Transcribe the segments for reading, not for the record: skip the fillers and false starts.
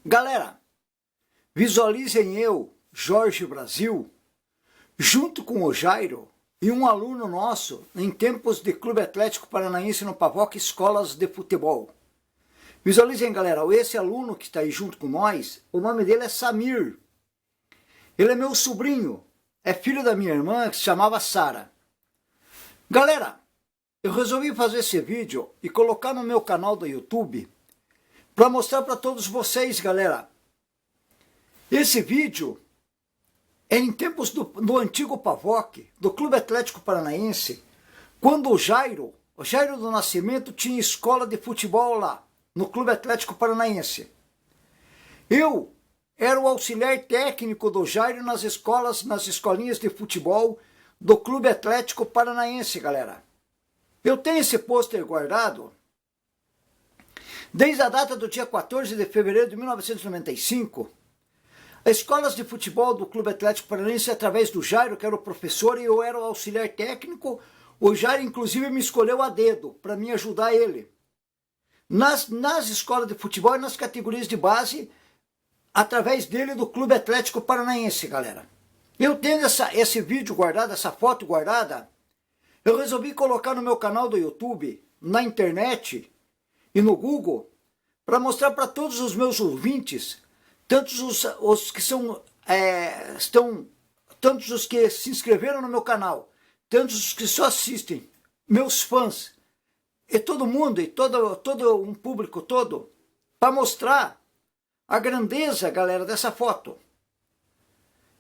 Galera, visualizem eu, Jorge Brasil, junto com o Jairo e um aluno nosso em tempos de Clube Atlético Paranaense no Pavoc Escolas de Futebol. Visualizem, galera, esse aluno que está aí junto com nós, o nome dele é Samir. Ele é meu sobrinho, é filho da minha irmã que se chamava Sara. Galera, eu resolvi fazer esse vídeo e colocar no meu canal do YouTube para mostrar para todos vocês, galera. Esse vídeo é em tempos do antigo Pavoc, do Clube Atlético Paranaense, quando o Jairo do Nascimento tinha escola de futebol lá, no Clube Atlético Paranaense. Eu era o auxiliar técnico do Jairo nas escolinhas de futebol do Clube Atlético Paranaense, galera. Eu tenho esse pôster guardado desde a data do dia 14 de fevereiro de 1995. As escolas de futebol do Clube Atlético Paranaense, através do Jairo, que era o professor, e eu era o auxiliar técnico. O Jairo, inclusive, me escolheu a dedo para me ajudar ele nas escolas de futebol e nas categorias de base, através dele do Clube Atlético Paranaense, galera. Eu tenho esse vídeo guardado, essa foto guardada. Eu resolvi colocar no meu canal do YouTube, na internet e no Google, para mostrar para todos os meus ouvintes, tantos os que tantos os que se inscreveram no meu canal, tantos os que só assistem, meus fãs, e todo mundo, e todo um público todo, para mostrar a grandeza, galera, dessa foto.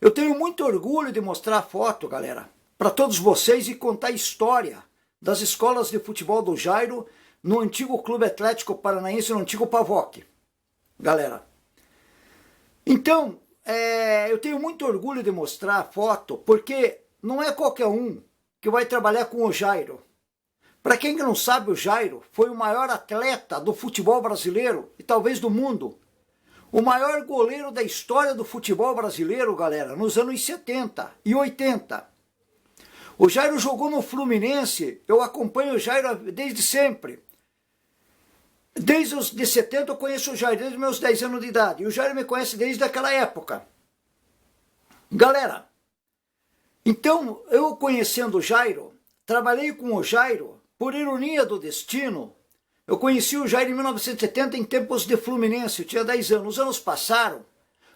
Eu tenho muito orgulho de mostrar a foto, galera, para todos vocês e contar a história das escolas de futebol do Jairo no antigo Clube Atlético Paranaense, no antigo Pavoc, galera. Então, eu tenho muito orgulho de mostrar a foto, porque não é qualquer um que vai trabalhar com o Jairo. Para quem não sabe, o Jairo foi o maior atleta do futebol brasileiro e talvez do mundo. O maior goleiro da história do futebol brasileiro, galera, nos anos 70 e 80. O Jairo jogou no Fluminense, eu acompanho o Jairo desde sempre. Desde os de 70 eu conheço o Jairo, desde os meus 10 anos de idade. E o Jairo me conhece desde aquela época. Galera, então eu conhecendo o Jairo, trabalhei com o Jairo, por ironia do destino. Eu conheci o Jairo em 1970 em tempos de Fluminense, eu tinha 10 anos. Os anos passaram,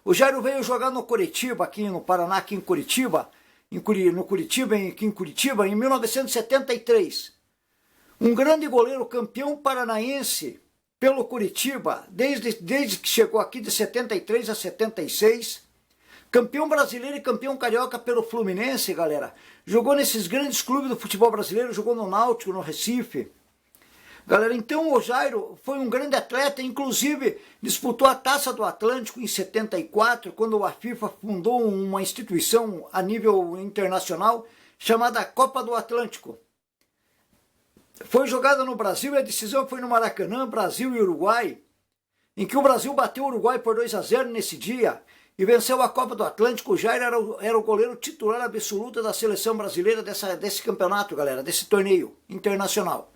o Jairo veio jogar no Curitiba, aqui no Paraná, aqui em Curitiba, aqui em Curitiba, em 1973. Um grande goleiro, campeão paranaense pelo Curitiba, desde que chegou aqui de 73 a 76. Campeão brasileiro e campeão carioca pelo Fluminense, galera. Jogou nesses grandes clubes do futebol brasileiro, jogou no Náutico, no Recife. Galera, então o Jairo foi um grande atleta, inclusive disputou a Taça do Atlântico em 74, quando a FIFA fundou uma instituição a nível internacional chamada Copa do Atlântico. Foi jogada no Brasil e a decisão foi no Maracanã, Brasil e Uruguai, em que o Brasil bateu o Uruguai por 2-0 nesse dia e venceu a Copa do Atlântico. O Jairo era o goleiro titular absoluto da seleção brasileira desse campeonato, galera, desse torneio internacional.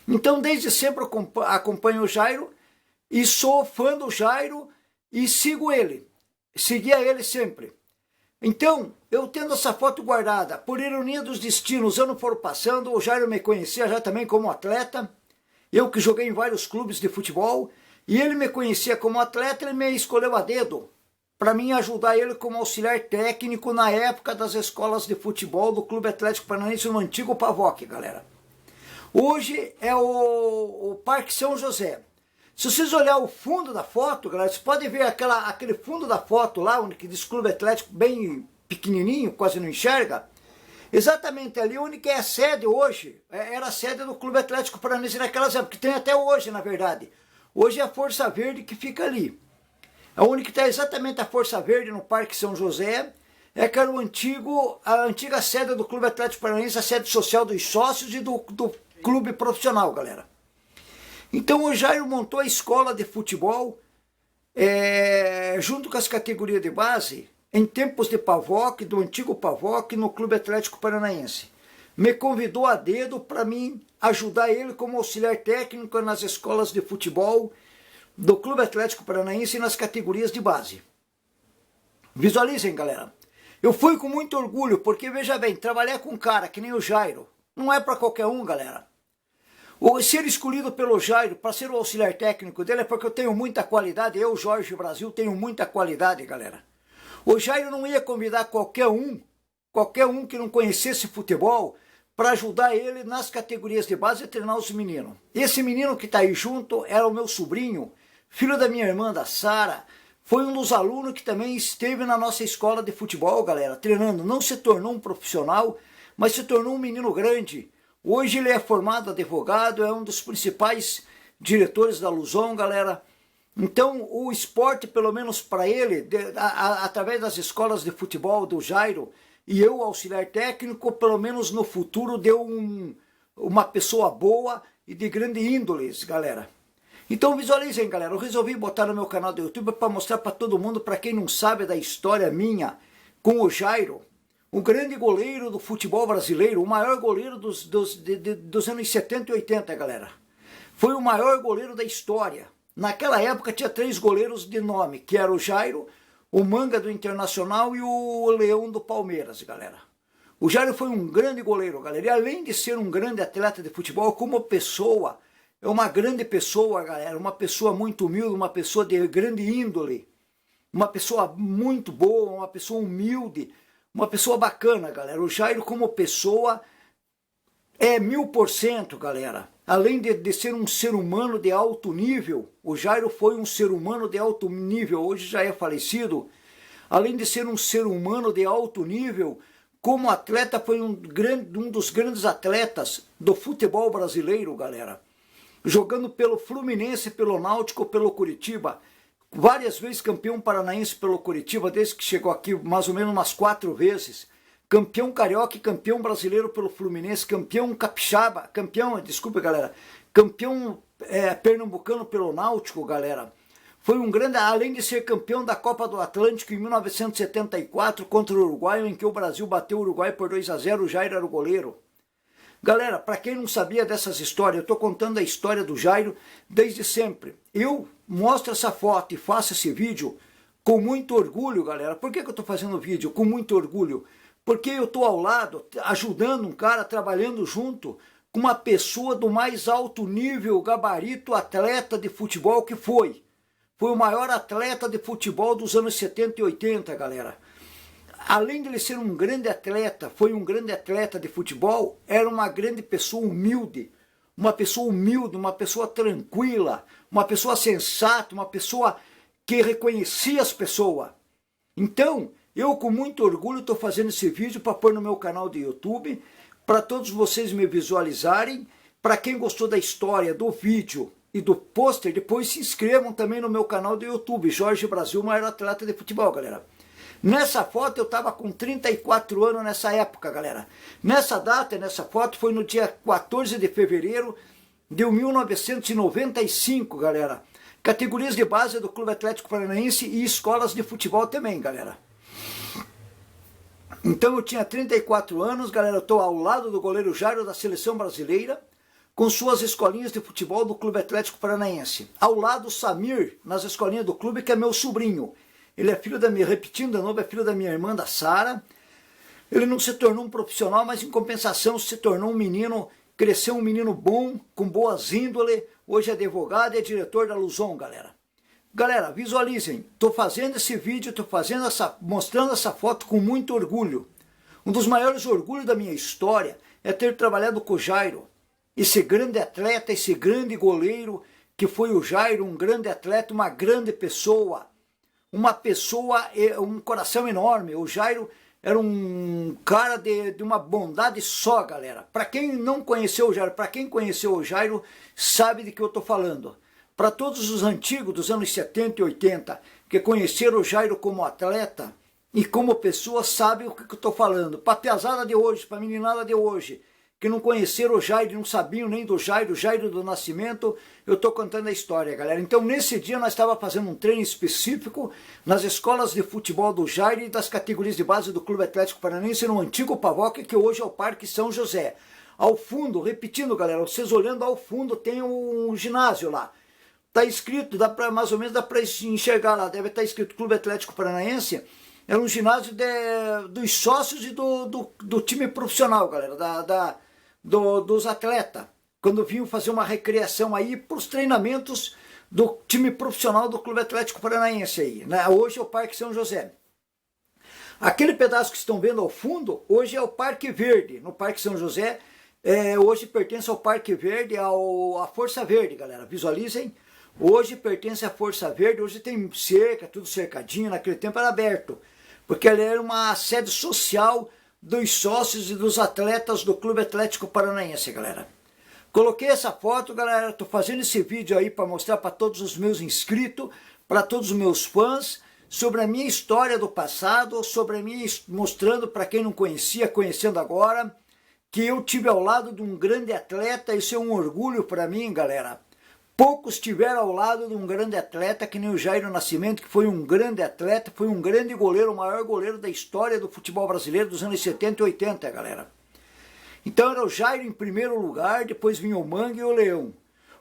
Então, desde sempre acompanho o Jairo e sou fã do Jairo e sigo ele. Seguia ele sempre. Então, eu tendo essa foto guardada, por ironia dos destinos, os anos foram passando, o Jairo me conhecia já também como atleta, eu que joguei em vários clubes de futebol, e ele me conhecia como atleta, ele me escolheu a dedo, para mim ajudar ele como auxiliar técnico na época das escolas de futebol do Clube Atlético Paranaense no antigo Pavoc, galera. Hoje é o Parque São José. Se vocês olharem o fundo da foto, galera, vocês podem ver aquele fundo da foto lá, onde diz Clube Atlético bem pequenininho, quase não enxerga. Exatamente ali onde que é a sede hoje, era a sede do Clube Atlético Paranaense naquelas épocas, que tem até hoje, na verdade. Hoje é a Força Verde que fica ali. Onde que está exatamente a Força Verde, no Parque São José, que era a antiga sede do Clube Atlético Paranaense, a sede social dos sócios e do clube profissional, galera. Então o Jairo montou a escola de futebol junto com as categorias de base em tempos de Pavoc, do antigo Pavoc, no Clube Atlético Paranaense. Me convidou a dedo para mim ajudar ele como auxiliar técnico nas escolas de futebol do Clube Atlético Paranaense nas categorias de base. Visualizem, galera. Eu fui com muito orgulho, porque veja bem, trabalhar com um cara que nem o Jairo não é para qualquer um, galera. O ser escolhido pelo Jairo para ser o auxiliar técnico dele é porque eu tenho muita qualidade, eu, Jorge Brasil, tenho muita qualidade, galera. O Jairo não ia convidar qualquer um que não conhecesse futebol, para ajudar ele nas categorias de base a treinar os meninos. Esse menino que está aí junto era o meu sobrinho, filho da minha irmã, da Sara. Foi um dos alunos que também esteve na nossa escola de futebol, galera, treinando. Não se tornou um profissional, mas se tornou um menino grande. Hoje ele é formado advogado, é um dos principais diretores da Luzon, galera. Então o esporte, pelo menos para ele, através das escolas de futebol do Jairo, e eu, auxiliar técnico, pelo menos no futuro, deu uma pessoa boa e de grande índole, galera. Então visualizem, galera, eu resolvi botar no meu canal do YouTube para mostrar para todo mundo, para quem não sabe da história minha com o Jairo, um grande goleiro do futebol brasileiro, o maior goleiro dos anos 70 e 80, galera. Foi o maior goleiro da história. Naquela época tinha 3 goleiros de nome, que era o Jairo, o Manga do Internacional e o Leão do Palmeiras, galera. O Jairo foi um grande goleiro, galera. E além de ser um grande atleta de futebol, como pessoa, é uma grande pessoa, galera. Uma pessoa muito humilde, uma pessoa de grande índole. Uma pessoa muito boa, uma pessoa humilde, uma pessoa bacana, galera. O Jairo como pessoa é 1000%, galera. Além de ser um ser humano de alto nível, o Jairo foi um ser humano de alto nível, hoje já é falecido. Além de ser um ser humano de alto nível, como atleta foi um dos grandes atletas do futebol brasileiro, galera. Jogando pelo Fluminense, pelo Náutico, pelo Curitiba. Várias vezes campeão paranaense pelo Curitiba, desde que chegou aqui mais ou menos umas 4 vezes. Campeão carioca e campeão brasileiro pelo Fluminense, campeão capixaba, desculpa, galera, campeão pernambucano pelo Náutico, galera. Foi um grande, além de ser campeão da Copa do Atlântico em 1974 contra o Uruguai, em que o Brasil bateu o Uruguai por 2-0, o Jairo era o goleiro. Galera, para quem não sabia dessas histórias, eu estou contando a história do Jairo desde sempre. Eu mostro essa foto e faço esse vídeo com muito orgulho, galera. Por que eu estou fazendo o vídeo com muito orgulho? Porque eu estou ao lado, ajudando um cara, trabalhando junto com uma pessoa do mais alto nível, gabarito, atleta de futebol que foi. Foi o maior atleta de futebol dos anos 70 e 80, galera. Além de ele ser um grande atleta, foi um grande atleta de futebol, era uma grande pessoa humilde, uma pessoa tranquila, uma pessoa sensata, uma pessoa que reconhecia as pessoas. Então, eu com muito orgulho estou fazendo esse vídeo para pôr no meu canal do YouTube, para todos vocês me visualizarem. Para quem gostou da história, do vídeo e do pôster, depois se inscrevam também no meu canal do YouTube, Jorge Brasil, maior atleta de futebol, galera. Nessa foto eu estava com 34 anos nessa época, galera. Nessa data, nessa foto, foi no dia 14 de fevereiro de 1995, galera. Categorias de base do Clube Atlético Paranaense e escolas de futebol também, galera. Então eu tinha 34 anos, galera, eu estou ao lado do goleiro Jairo da seleção brasileira, com suas escolinhas de futebol do Clube Atlético Paranaense. Ao lado o Samir, nas escolinhas do clube, que é meu sobrinho. Ele é filho da minha, repetindo de novo, é filho da minha irmã, da Sara. Ele não se tornou um profissional, mas em compensação se tornou um menino, cresceu um menino bom, com boas índole, hoje é advogado e é diretor da Luzon, galera. Galera, visualizem, estou fazendo esse vídeo, mostrando essa foto com muito orgulho. Um dos maiores orgulhos da minha história é ter trabalhado com o Jairo, esse grande atleta, esse grande goleiro que foi o Jairo, um grande atleta, uma grande pessoa, um coração enorme. O Jairo era um cara de uma bondade só, galera. Para quem não conheceu o Jairo, para quem conheceu o Jairo, sabe de que eu estou falando. Para todos os antigos dos anos 70 e 80, que conheceram o Jairo como atleta e como pessoa, sabem o que eu estou falando. Para a piazada de hoje, para a meninada de hoje, que não conheceram o Jairo, não sabiam nem do Jairo do Nascimento, eu estou contando a história, galera. Então, nesse dia, nós estávamos fazendo um treino específico nas escolas de futebol do Jairo e das categorias de base do Clube Atlético Paranaense, no antigo Pavoca, que hoje é o Parque São José. Ao fundo, repetindo, galera, vocês olhando ao fundo, tem um ginásio lá. tá escrito, dá pra, mais ou menos dá para enxergar lá, deve estar escrito Clube Atlético Paranaense. É um ginásio dos sócios e do time profissional, galera, dos atletas. Quando vinham fazer uma recreação aí para os treinamentos do time profissional do Clube Atlético Paranaense aí, né? Hoje é o Parque São José. Aquele pedaço que estão vendo ao fundo, hoje é o Parque Verde, no Parque São José. Hoje pertence ao Parque Verde, à Força Verde, galera. Visualizem. Hoje pertence à Força Verde, hoje tem cerca, tudo cercadinho, naquele tempo era aberto. Porque ela era uma sede social dos sócios e dos atletas do Clube Atlético Paranaense, galera. Coloquei essa foto, galera, tô fazendo esse vídeo aí para mostrar para todos os meus inscritos, para todos os meus fãs, sobre a minha história do passado, mostrando para quem não conhecia, conhecendo agora, que eu tive ao lado de um grande atleta. Isso é um orgulho para mim, galera. Poucos tiveram ao lado de um grande atleta que nem o Jairo Nascimento, que foi um grande atleta, foi um grande goleiro, o maior goleiro da história do futebol brasileiro dos anos 70 e 80, galera. Então era o Jairo em primeiro lugar, depois vinha o Manga e o Leão.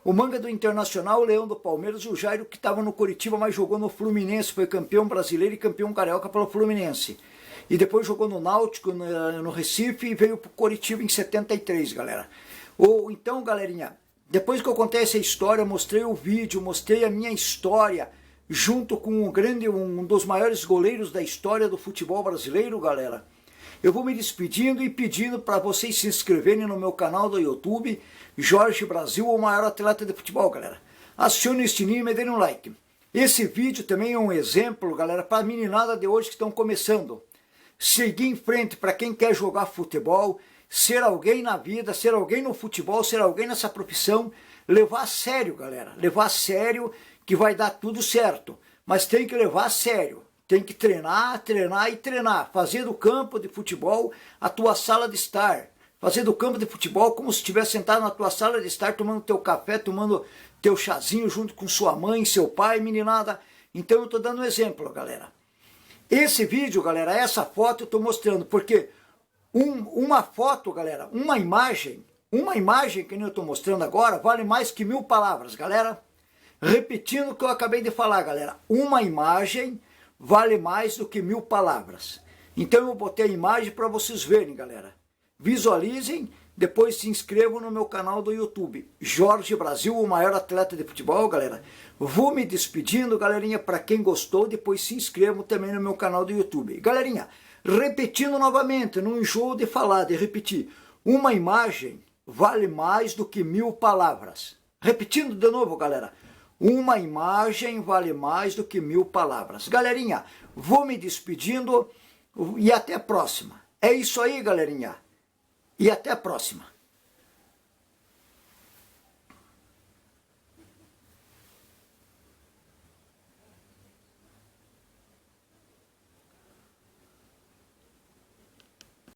O Manga do Internacional, o Leão do Palmeiras, e o Jairo que estava no Coritiba, mas jogou no Fluminense, foi campeão brasileiro e campeão carioca pelo Fluminense. E depois jogou no Náutico, no Recife, e veio para o Coritiba em 73, galera. Então, galerinha, depois que eu contei essa história, mostrei o vídeo, mostrei a minha história, junto com um dos maiores goleiros da história do futebol brasileiro, galera. Eu vou me despedindo e pedindo para vocês se inscreverem no meu canal do YouTube, Jorge Brasil, o maior atleta de futebol, galera. Acione este sininho e me dêem um like. Esse vídeo também é um exemplo, galera, para a meninada de hoje que estão começando. Seguir em frente para quem quer jogar futebol, ser alguém na vida, ser alguém no futebol, ser alguém nessa profissão, levar a sério, galera. Levar a sério que vai dar tudo certo, mas tem que levar a sério. Tem que treinar, treinar e treinar. Fazer do campo de futebol a tua sala de estar. Fazer do campo de futebol como se estivesse sentado na tua sala de estar, tomando teu café, tomando teu chazinho junto com sua mãe, seu pai, meninada. Então eu estou dando um exemplo, galera. Esse vídeo, galera, essa foto eu estou mostrando, porque uma foto, galera, uma imagem que eu estou mostrando agora, vale mais que 1000 palavras, galera. Repetindo o que eu acabei de falar, galera. Uma imagem vale mais do que 1000 palavras. Então eu botei a imagem para vocês verem, galera. Visualizem, depois se inscrevam no meu canal do YouTube. Jorge Brasil, o maior atleta de futebol, galera. Vou me despedindo, galerinha. Para quem gostou, depois se inscrevam também no meu canal do YouTube. Galerinha, repetindo novamente, não enjoo de falar, de repetir. Uma imagem vale mais do que 1000 palavras. Repetindo de novo, galera. Uma imagem vale mais do que 1000 palavras. Galerinha, vou me despedindo e até a próxima. É isso aí, galerinha. E até a próxima.